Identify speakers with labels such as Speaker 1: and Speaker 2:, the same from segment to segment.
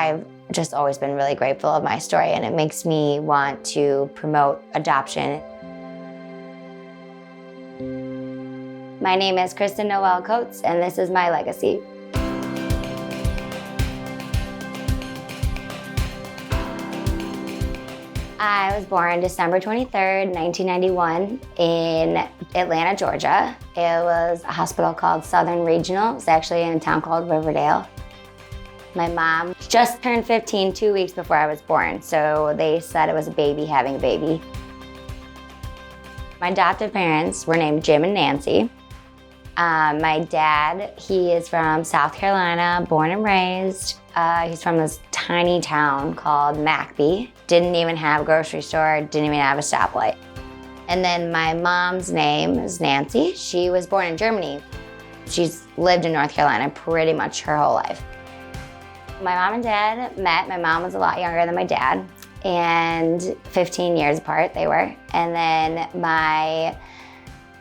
Speaker 1: I've just always been really grateful of my story, and it makes me want to promote adoption. My name is Kristin Noelle Coates, and this is my legacy. I was born December 23rd, 1991 in Atlanta, Georgia. It was a hospital called Southern Regional. It's actually in a town called Riverdale. My mom just turned 15 2 weeks before I was born, so they said it was a baby having a baby. My adoptive parents were named Jim and Nancy. My dad, he is from South Carolina, born and raised. He's from this tiny town called McBee. Didn't even have a grocery store, didn't even have a stoplight. And then my mom's name is Nancy. She was born in Germany. She's lived in North Carolina pretty much her whole life. My mom and dad met. My mom was a lot younger than my dad, and 15 years apart they were. And then my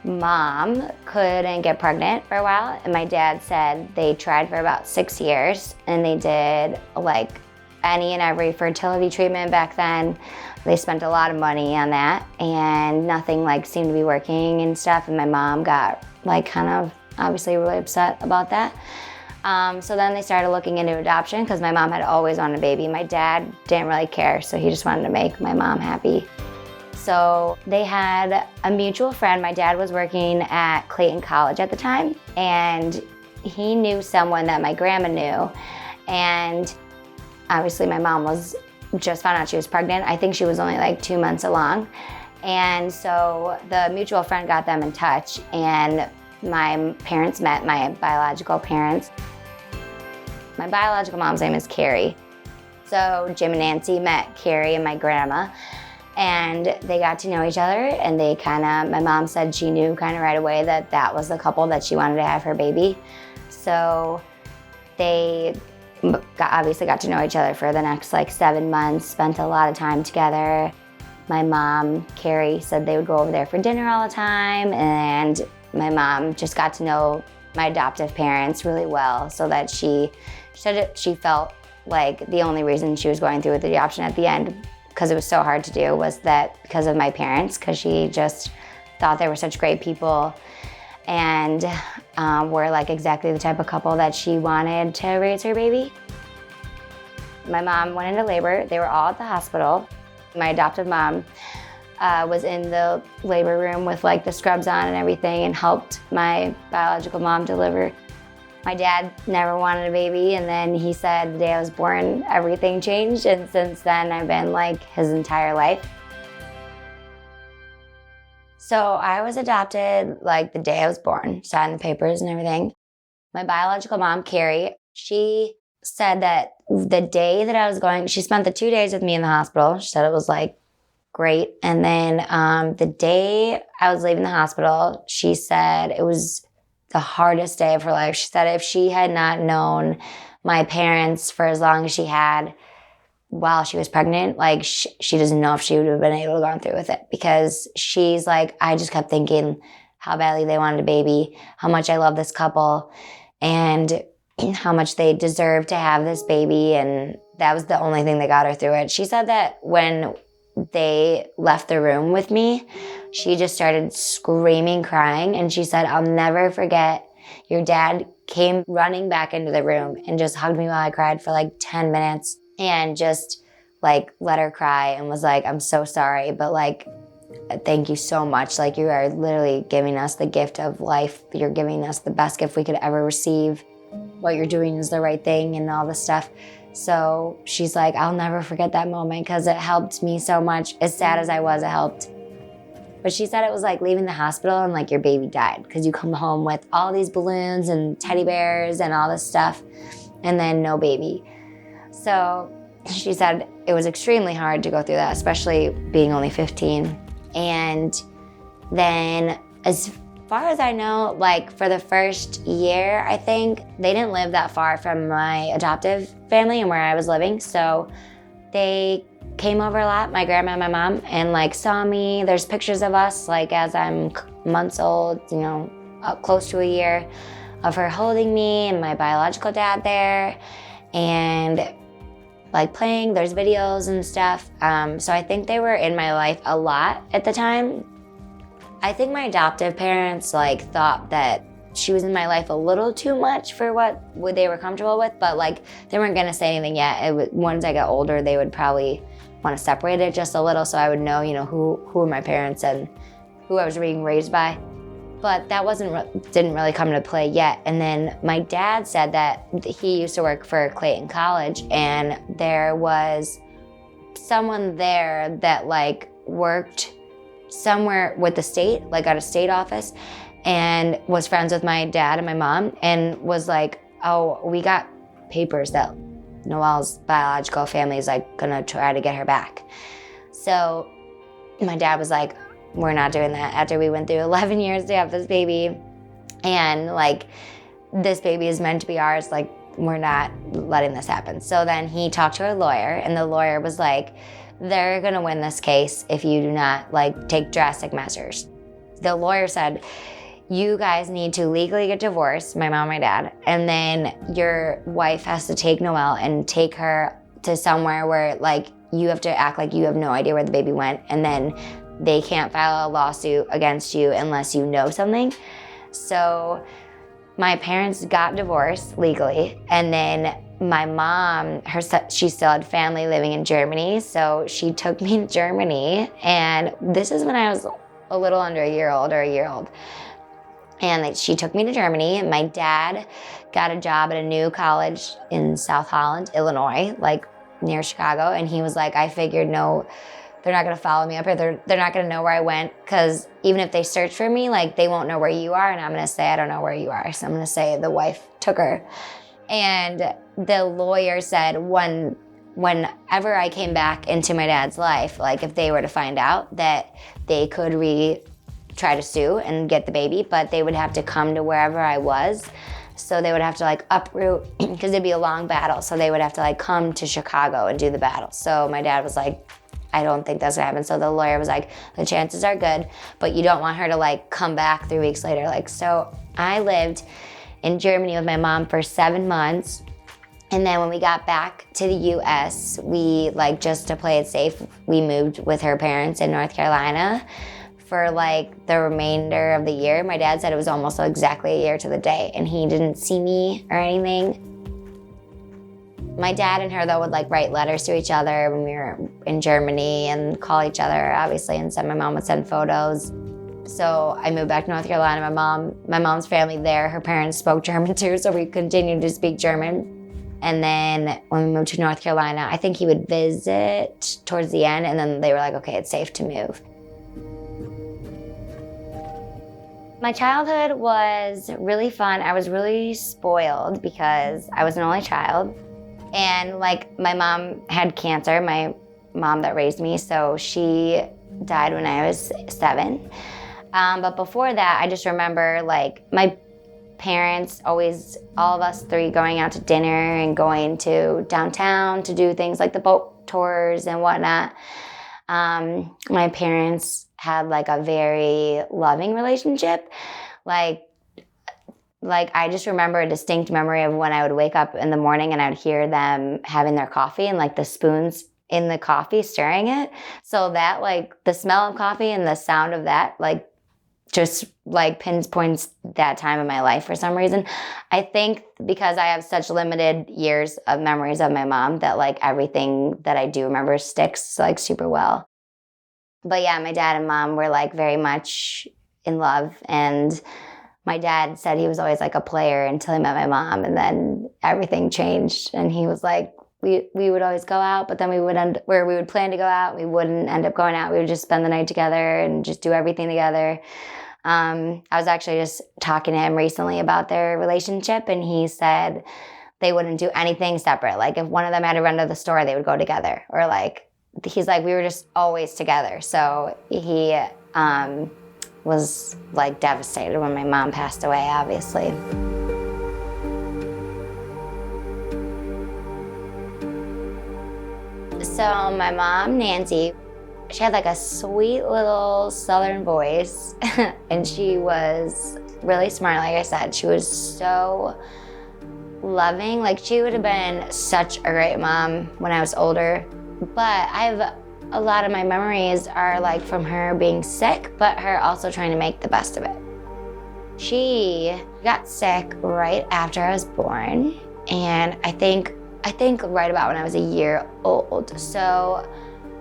Speaker 1: mom couldn't get pregnant for a while, and my dad said they tried for about 6 years, and they did like any and every fertility treatment back then. They spent a lot of money on that, and nothing like seemed to be working and stuff, and my mom got like kind of obviously really upset about that. So then they started looking into adoption because my mom had always wanted a baby. My dad didn't really care, so he just wanted to make my mom happy. So they had a mutual friend. My dad was working at Clayton College at the time, and he knew someone that my grandma knew. And obviously my mom was just found out she was pregnant. I think she was only like 2 months along. And so the mutual friend got them in touch, and my parents met, my biological parents. My biological mom's name is Carrie. So Jim and Nancy met Carrie and my grandma, and they got to know each other, and they my mom said she knew kind of right away that that was the couple that she wanted to have her baby. So they obviously got to know each other for the next like 7 months, spent a lot of time together. My mom, Carrie, said they would go over there for dinner all the time, and my mom just got to know my adoptive parents really well, so that she said she felt like the only reason she was going through with the adoption at the end, because it was so hard to do, was that because of my parents, because she just thought they were such great people and were like exactly the type of couple that she wanted to raise her baby. My mom went into labor. They were all at the hospital. My adoptive mom was in the labor room with like the scrubs on and everything, and helped my biological mom deliver. My dad never wanted a baby, and then he said the day I was born, everything changed, and since then I've been like his entire life. So I was adopted like the day I was born, signed the papers and everything. My biological mom, Carrie, she said that the day that I was going, she spent the 2 days with me in the hospital. She said it was like great. And then the day I was leaving the hospital, she said it was the hardest day of her life. She said if she had not known my parents for as long as she had while she was pregnant, like she doesn't know if she would have been able to go through with it, because she's like, I just kept thinking how badly they wanted a baby, how much I love this couple, and how much they deserve to have this baby. And that was the only thing that got her through it. She said that when they left the room with me, she just started screaming, crying, and she said, I'll never forget, your dad came running back into the room and just hugged me while I cried for like 10 minutes and just like let her cry and was like, I'm so sorry, but like, thank you so much. Like, you are literally giving us the gift of life. You're giving us the best gift we could ever receive. What you're doing is the right thing and all this stuff. So she's like, I'll never forget that moment because it helped me so much. As sad as I was, it helped. But she said it was like leaving the hospital and like your baby died, because you come home with all these balloons and teddy bears and all this stuff and then no baby. So she said it was extremely hard to go through that, especially being only 15. And then as far as I know, like for the first year, I think, they didn't live that far from my adoptive family and where I was living. So they came over a lot, my grandma and my mom, and like saw me. There's pictures of us like as I'm months old, you know, close to a year, of her holding me and my biological dad there. And like playing. There's videos and stuff. So I think they were in my life a lot at the time. I think my adoptive parents like thought that she was in my life a little too much for what they were comfortable with, but like they weren't gonna say anything yet. Once I got older, they would probably want to separate it just a little so I would know, who were my parents and who I was being raised by. But that didn't really come into play yet. And then my dad said that he used to work for Clayton College, and there was someone there that like worked somewhere with the state, like at a state office, and was friends with my dad and my mom, and was like, oh, we got papers that Noelle's biological family is like gonna try to get her back. So my dad was like, we're not doing that. After we went through 11 years to have this baby, and like this baby is meant to be ours, like we're not letting this happen. So then he talked to a lawyer, and the lawyer was like, they're gonna win this case if you do not like take drastic measures. The lawyer said, you guys need to legally get divorced, my mom and my dad, and then your wife has to take Noelle and take her to somewhere where like you have to act like you have no idea where the baby went, and then they can't file a lawsuit against you unless you know something. So my parents got divorced legally, and then my mom, she still had family living in Germany, so she took me to Germany, and this is when I was a little under a year old. And she took me to Germany, and my dad got a job at a new college in South Holland, Illinois, like near Chicago, and he was like, I figured no, they're not gonna follow me up here. They're not gonna know where I went, because even if they search for me, like they won't know where you are, and I'm gonna say I don't know where you are. So I'm gonna say the wife took her. And the lawyer said whenever I came back into my dad's life, like if they were to find out, that they could try to sue and get the baby, but they would have to come to wherever I was. So they would have to like uproot, because it'd be a long battle. So they would have to like come to Chicago and do the battle. So my dad was like, I don't think that's gonna happen. So the lawyer was like, the chances are good, but you don't want her to like come back 3 weeks later. Like, so I lived in Germany with my mom for 7 months. And then when we got back to the US, we like, just to play it safe, we moved with her parents in North Carolina for like the remainder of the year. My dad said it was almost exactly a year to the day, and he didn't see me or anything. My dad and her though would like write letters to each other when we were in Germany and call each other, obviously, and my mom would send photos. So I moved back to North Carolina. My mom's family there, her parents spoke German too, so we continued to speak German. And then when we moved to North Carolina, I think he would visit towards the end, and then they were like, okay, it's safe to move. My childhood was really fun. I was really spoiled because I was an only child. And like my mom had cancer, my mom that raised me, so she died when I was 7. But before that, I just remember like my parents always, all of us 3 going out to dinner and going to downtown to do things like the boat tours and whatnot. My parents had like a very loving relationship. Like I just remember a distinct memory of when I would wake up in the morning and I'd hear them having their coffee and like the spoons in the coffee stirring it. So that like the smell of coffee and the sound of that like just like pinpoints that time in my life for some reason. I think because I have such limited years of memories of my mom that like everything that I do remember sticks like super well. But yeah, my dad and mom were like very much in love, and my dad said he was always like a player until he met my mom, and then everything changed, and he was like, we would always go out, but then we would plan to go out, we wouldn't end up going out. We would just spend the night together and just do everything together. I was actually just talking to him recently about their relationship, and he said they wouldn't do anything separate. Like if one of them had to run to the store, they would go together. Or like, he's like, we were just always together. So he was like devastated when my mom passed away, obviously. So my mom, Nancy, she had like a sweet little Southern voice and she was really smart. Like I said, she was so loving. Like, she would have been such a great mom when I was older. But a lot of my memories are like from her being sick, but her also trying to make the best of it. She got sick right after I was born, and I think right about when I was a year old. So,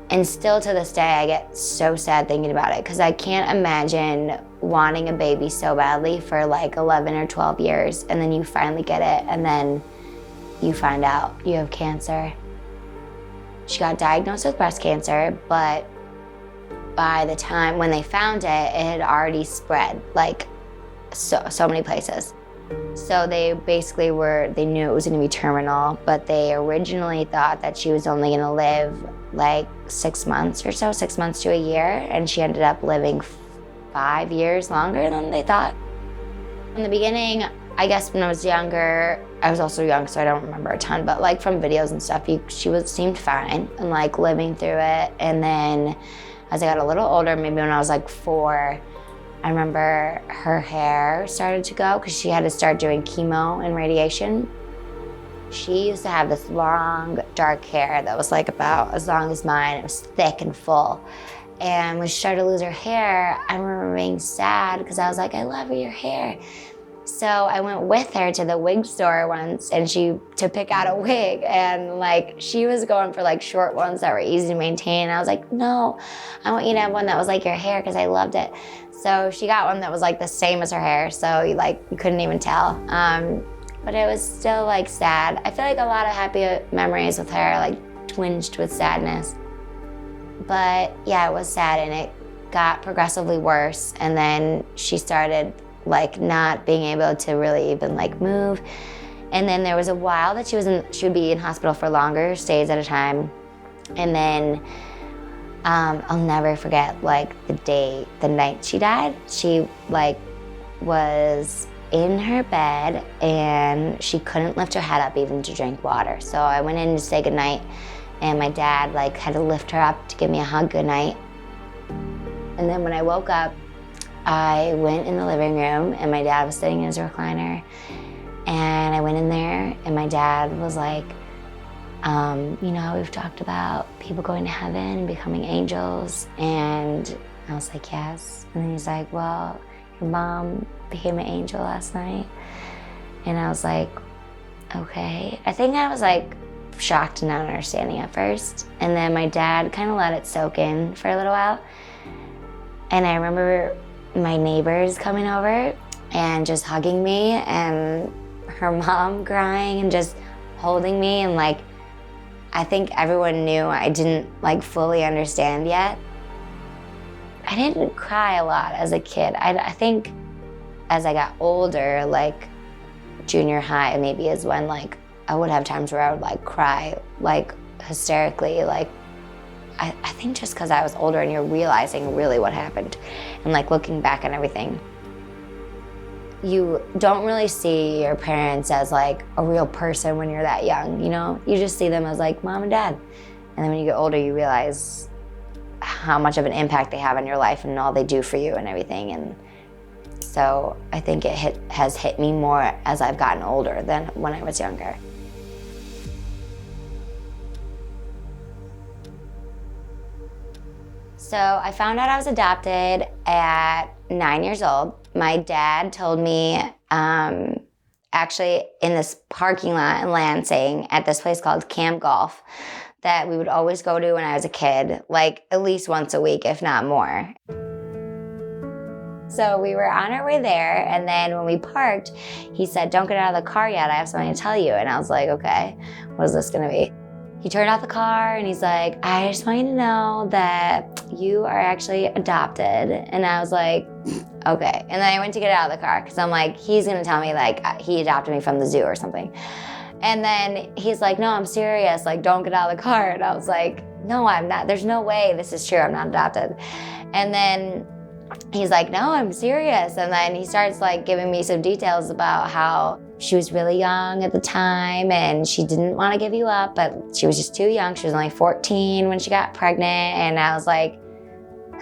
Speaker 1: and still to this day, I get so sad thinking about it, because I can't imagine wanting a baby so badly for like 11 or 12 years, and then you finally get it, and then you find out you have cancer. She got diagnosed with breast cancer, but by the time when they found it, it had already spread like so many places. So they basically they knew it was gonna be terminal, but they originally thought that she was only gonna live like 6 months or so, 6 months to a year, and she ended up living 5 years longer than they thought. In the beginning, I guess when I was younger, I was also young, so I don't remember a ton, but like from videos and stuff, she seemed fine and like living through it. And then as I got a little older, maybe when I was like 4, I remember her hair started to go because she had to start doing chemo and radiation. She used to have this long, dark hair that was like about as long as mine. It was thick and full. And when she started to lose her hair, I remember being sad because I was like, I love your hair. So I went with her to the wig store once to pick out a wig, and like she was going for like short ones that were easy to maintain. And I was like, no, I want you to have one that was like your hair because I loved it. So she got one that was like the same as her hair, so you couldn't even tell. But it was still like sad. I feel like a lot of happy memories with her like twinged with sadness. But yeah, it was sad, and it got progressively worse. And then she started like not being able to really even like move. And then there was a while that she would be in hospital for longer stays at a time. And then I'll never forget like the night she died. She like was in her bed and she couldn't lift her head up even to drink water. So I went in to say goodnight, and my dad like had to lift her up to give me a hug goodnight. And then when I woke up, I went in the living room, and my dad was sitting in his recliner, and I went in there, and my dad was like, we've talked about people going to heaven and becoming angels. And I was like, yes. And then he's like, well, your mom became an angel last night. And I was like, okay. I think I was like shocked and not understanding at first. And then my dad kind of let it soak in for a little while. And I remember my neighbors coming over and just hugging me, and her mom crying and just holding me, and like I think everyone knew I didn't like fully understand yet. I didn't cry a lot as a kid. I think as I got older, like junior high maybe is when like I would have times where I would like cry like hysterically, like I think just because I was older and you're realizing really what happened and like looking back on everything. You don't really see your parents as like a real person when you're that young, you know? You just see them as like mom and dad. And then when you get older, you realize how much of an impact they have on your life and all they do for you and everything. And so I think it has hit me more as I've gotten older than when I was younger. So I found out I was adopted at 9 years old. My dad told me, actually in this parking lot in Lansing at this place called Camp Golf that we would always go to when I was a kid, like at least once a week, if not more. So we were on our way there, and then when we parked, he said, don't get out of the car yet, I have something to tell you. And I was like, okay, what is this gonna be? He turned off the car and he's like, I just want you to know that you are actually adopted. And I was like, okay. And then I went to get out of the car because I'm like, he's gonna tell me like he adopted me from the zoo or something. And then he's like, no, I'm serious, like don't get out of the car. And I was like, no, I'm not, there's no way this is true, I'm not adopted. And then he's like, no, I'm serious. And then he starts like giving me some details about how she was really young at the time and she didn't want to give you up, but she was just too young. She was only 14 when she got pregnant. And I was like,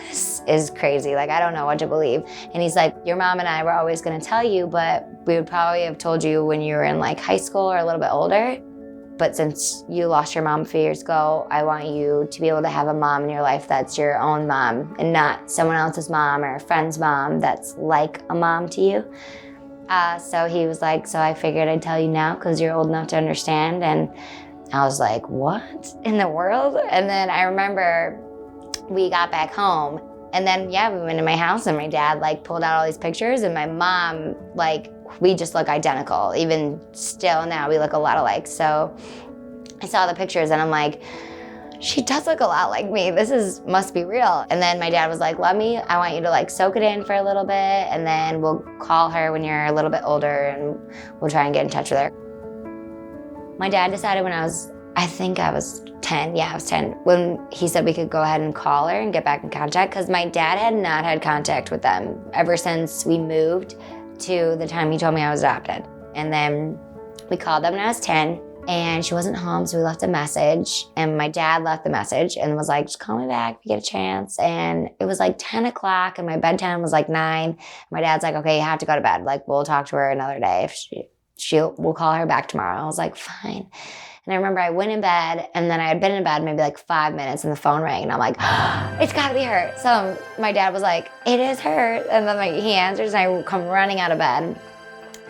Speaker 1: this is crazy. Like, I don't know what to believe. And he's like, your mom and I were always gonna tell you, but we would probably have told you when you were in like high school or a little bit older. But since you lost your mom a few years ago, I want you to be able to have a mom in your life that's your own mom and not someone else's mom or a friend's mom that's like a mom to you. So he was like, so I figured I'd tell you now because you're old enough to understand. And I was like, what in the world? And then I remember we got back home and then, we went to my house and my dad like pulled out all these pictures and my mom, like, we just look identical. Even still now, we look a lot alike. So I saw the pictures and I'm like, she does look a lot like me. Must be real. And then my dad was like, I want you to like soak it in for a little bit and then we'll call her when you're a little bit older and we'll try and get in touch with her. My dad decided when I think I was 10. Yeah, I was 10. When he said we could go ahead and call her and get back in contact because my dad had not had contact with them ever since we moved to the time he told me I was adopted. And then we called them when I was 10 and she wasn't home, so we left a message and my dad left the message and was like, just call me back if you get a chance. And it was like 10 o'clock and my bedtime was like 9. My dad's like, okay, you have to go to bed. Like, we'll talk to her another day. We'll call her back tomorrow. I was like, fine. And I remember I went in bed and then I had been in bed maybe like 5 minutes and the phone rang and I'm like, it's gotta be her. So my dad was like, it is her. And then he answers and I come running out of bed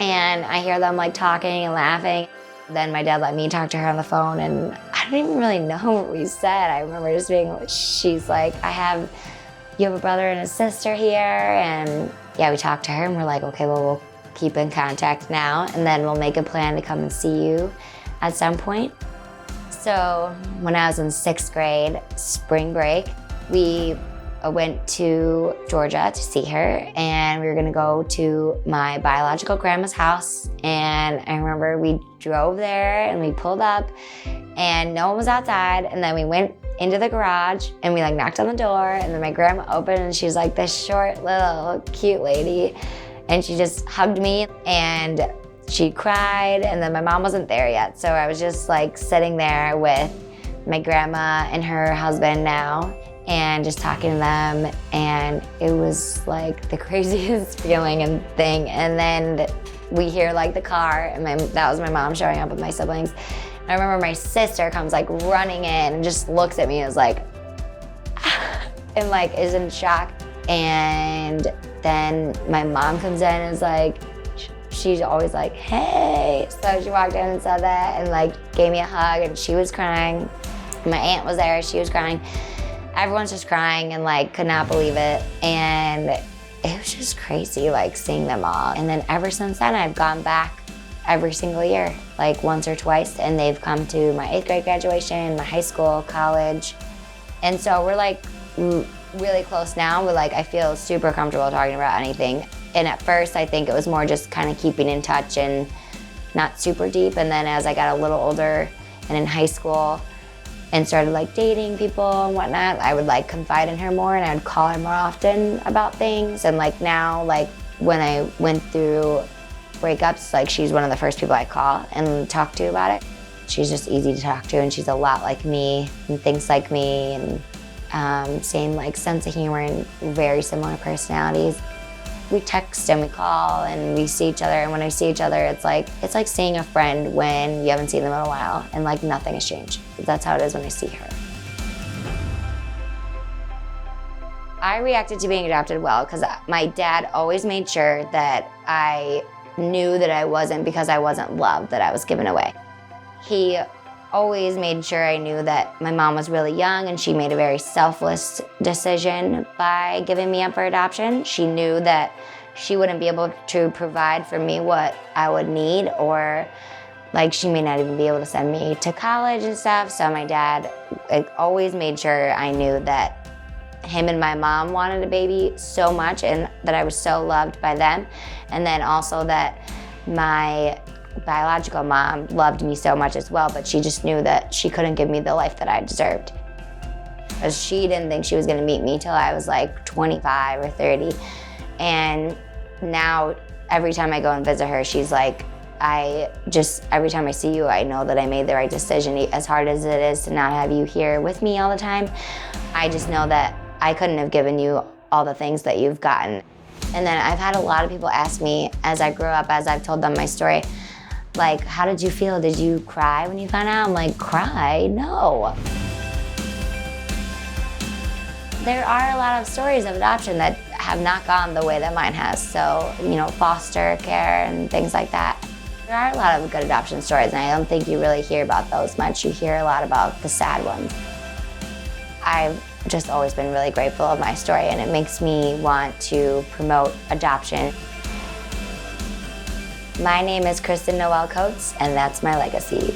Speaker 1: and I hear them like talking and laughing. Then my dad let me talk to her on the phone and I don't even really know what we said. I remember just she's like, you have a brother and a sister here. And we talked to her and we're like, okay, well, we'll keep in contact now and then we'll make a plan to come and see you at some point. So when I was in 6th grade, spring break, we went to Georgia to see her and we were gonna go to my biological grandma's house. And I remember we drove there and we pulled up and no one was outside. And then we went into the garage and we like knocked on the door and then my grandma opened and she was like this short little cute lady. And she just hugged me and she cried and then my mom wasn't there yet. So I was just like sitting there with my grandma and her husband now and just talking to them. And it was like the craziest feeling and thing. And then we hear like the car and that was my mom showing up with my siblings. And I remember my sister comes like running in and just looks at me and is like, and like is in shock. And then my mom comes in and is like, she's always like, hey. So she walked in and said that and like gave me a hug and she was crying. My aunt was there, she was crying. Everyone's just crying and like could not believe it. And it was just crazy like seeing them all. And then ever since then I've gone back every single year, like once or twice. And they've come to my 8th grade graduation, my high school, college. And so we're like really close now. We're like, I feel super comfortable talking about anything. And at first, I think it was more just kind of keeping in touch and not super deep. And then as I got a little older and in high school and started like dating people and whatnot, I would like confide in her more and I would call her more often about things. And like now, like when I went through breakups, like she's one of the first people I call and talk to about it. She's just easy to talk to and she's a lot like me and thinks like me and same like sense of humor and very similar personalities. We text and we call and we see each other, and when we see each other, it's like seeing a friend when you haven't seen them in a while and like nothing has changed. That's how it is when I see her. I reacted to being adopted well because my dad always made sure that I knew that I wasn't because I wasn't loved, that I was given away. He always made sure I knew that my mom was really young and she made a very selfless decision by giving me up for adoption. She knew that she wouldn't be able to provide for me what I would need, or like she may not even be able to send me to college and stuff. So my dad always made sure I knew that him and my mom wanted a baby so much and that I was so loved by them. And then also that my biological mom loved me so much as well, but she just knew that she couldn't give me the life that I deserved. Because she didn't think she was gonna meet me till I was like 25 or 30. And now every time I go and visit her, she's like, every time I see you, I know that I made the right decision. As hard as it is to not have you here with me all the time, I just know that I couldn't have given you all the things that you've gotten. And then I've had a lot of people ask me as I grew up, as I've told them my story, like, how did you feel? Did you cry when you found out? I'm like, cry? No. There are a lot of stories of adoption that have not gone the way that mine has. So, you know, foster care and things like that. There are a lot of good adoption stories, and I don't think you really hear about those much. You hear a lot about the sad ones. I've just always been really grateful of my story, and it makes me want to promote adoption. My name is Kristin Noelle Coates, and that's my legacy.